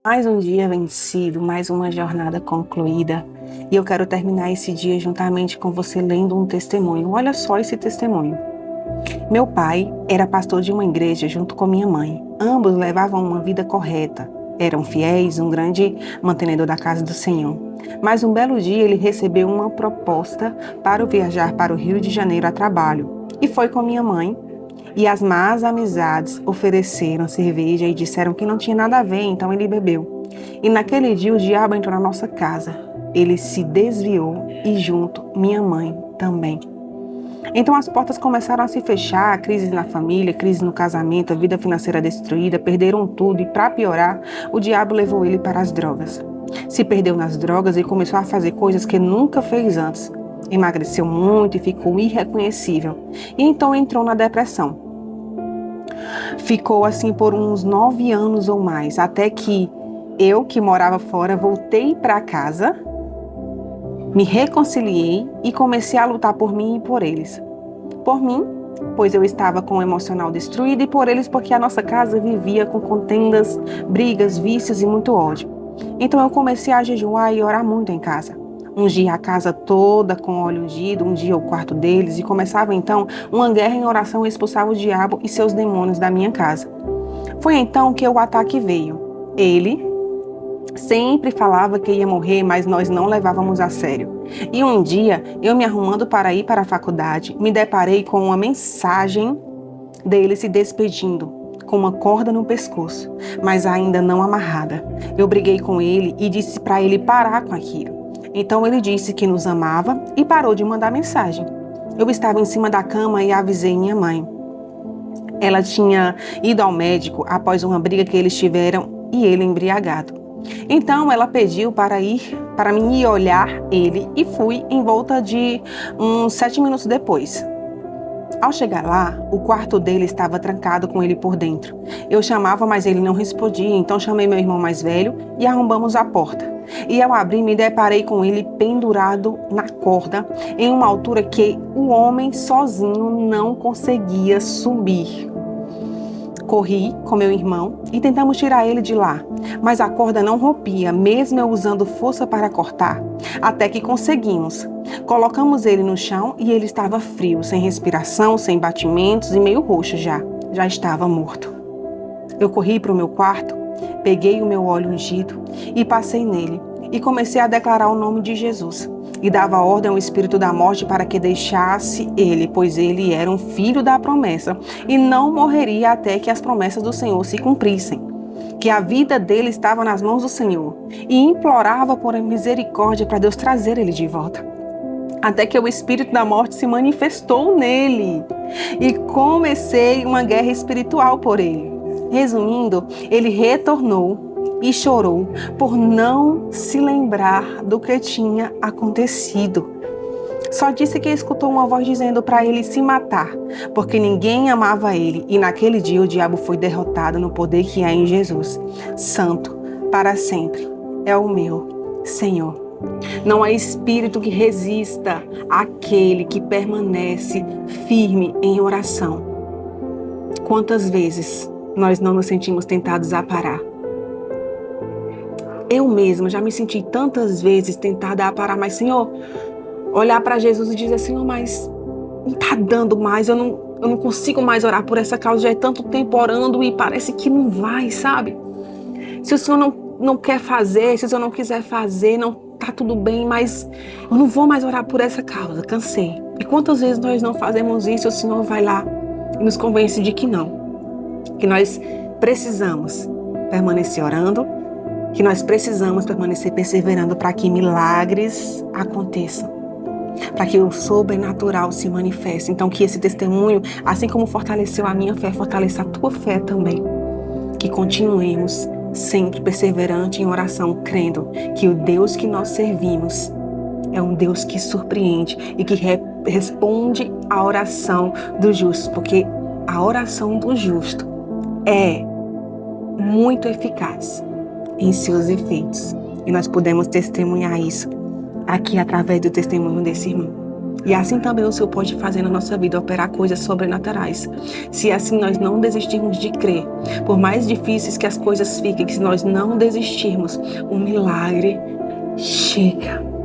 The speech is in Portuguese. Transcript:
Mais um dia vencido, mais uma jornada concluída. E eu quero terminar esse dia juntamente com você lendo um testemunho. Olha só esse testemunho. Meu pai era pastor de uma igreja junto com minha mãe. Ambos levavam uma vida correta. Eram fiéis, um grande mantenedor da casa do Senhor. Mas um belo dia ele recebeu uma proposta para viajar para o Rio de Janeiro a trabalho. E foi com minha mãe. E as más amizades ofereceram cerveja e disseram que não tinha nada a ver, então ele bebeu. E naquele dia o diabo entrou na nossa casa. Ele se desviou e junto minha mãe também. Então as portas começaram a se fechar, crises na família, crise no casamento, a vida financeira destruída, perderam tudo e para piorar, o diabo levou ele para as drogas. Se perdeu nas drogas e começou a fazer coisas que nunca fez antes. Emagreceu muito e ficou irreconhecível. E então entrou na depressão. Ficou assim por uns 9 anos ou mais, até que eu, que morava fora, voltei para casa, me reconciliei e comecei a lutar por mim e por eles. Por mim, pois eu estava com o emocional destruído, e por eles, porque a nossa casa vivia com contendas, brigas, vícios e muito ódio. Então eu comecei a jejuar e orar muito em casa. Ungia a casa toda com óleo ungido, ungia o quarto deles e começava então uma guerra em oração e expulsava o diabo e seus demônios da minha casa. Foi então que o ataque veio. Ele sempre falava que ia morrer, mas nós não levávamos a sério. E um dia, eu me arrumando para ir para a faculdade, me deparei com uma mensagem dele se despedindo, com uma corda no pescoço, mas ainda não amarrada. Eu briguei com ele e disse para ele parar com aquilo. Então ele disse que nos amava e parou de mandar mensagem. Eu estava em cima da cama e avisei minha mãe. Ela tinha ido ao médico após uma briga que eles tiveram e ele embriagado. Então ela pediu para mim ir olhar ele e fui em volta de uns 7 minutos depois. Ao chegar lá, o quarto dele estava trancado com ele por dentro. Eu chamava, mas ele não respondia, então chamei meu irmão mais velho e arrombamos a porta. E ao abrir, me deparei com ele pendurado na corda, em uma altura que o homem sozinho não conseguia subir. Corri com meu irmão e tentamos tirar ele de lá, mas a corda não rompia, mesmo eu usando força para cortar, até que conseguimos. Colocamos ele no chão e ele estava frio, sem respiração, sem batimentos e meio roxo já estava morto. Eu corri para o meu quarto, peguei o meu óleo ungido e passei nele e comecei a declarar o nome de Jesus. E dava ordem ao espírito da morte para que deixasse ele, pois ele era um filho da promessa e não morreria até que as promessas do Senhor se cumprissem. Que a vida dele estava nas mãos do Senhor e implorava por misericórdia para Deus trazer ele de volta. Até que o espírito da morte se manifestou nele e comecei uma guerra espiritual por ele. Resumindo, ele retornou e chorou por não se lembrar do que tinha acontecido. Só disse que escutou uma voz dizendo para ele se matar, porque ninguém amava ele, e naquele dia o diabo foi derrotado no poder que há em Jesus. Santo, para sempre, é o meu Senhor. Não há espírito que resista àquele que permanece firme em oração. Quantas vezes nós não nos sentimos tentados a parar? Eu mesma já me senti tantas vezes tentada a parar, mas Senhor, olhar para Jesus e dizer, Senhor, mas não está dando mais, eu não consigo mais orar por essa causa, já é tanto tempo orando e parece que não vai, sabe? Se o Senhor não quer fazer, se o Senhor não quiser fazer, não está tudo bem, mas eu não vou mais orar por essa causa, cansei. E quantas vezes nós não fazemos isso, o Senhor vai lá e nos convence de que não, que nós precisamos permanecer orando, que nós precisamos permanecer perseverando para que milagres aconteçam, para que o sobrenatural se manifeste. Então que esse testemunho, assim como fortaleceu a minha fé, fortaleça a tua fé também. Que continuemos sempre perseverante em oração, crendo que o Deus que nós servimos é um Deus que surpreende e que responde à oração do justo, porque a oração do justo é muito eficaz em seus efeitos. E nós podemos testemunhar isso aqui através do testemunho desse irmão. E assim também o Senhor pode fazer na nossa vida, operar coisas sobrenaturais. Se assim nós não desistirmos de crer, por mais difíceis que as coisas fiquem, se nós não desistirmos, o milagre chega.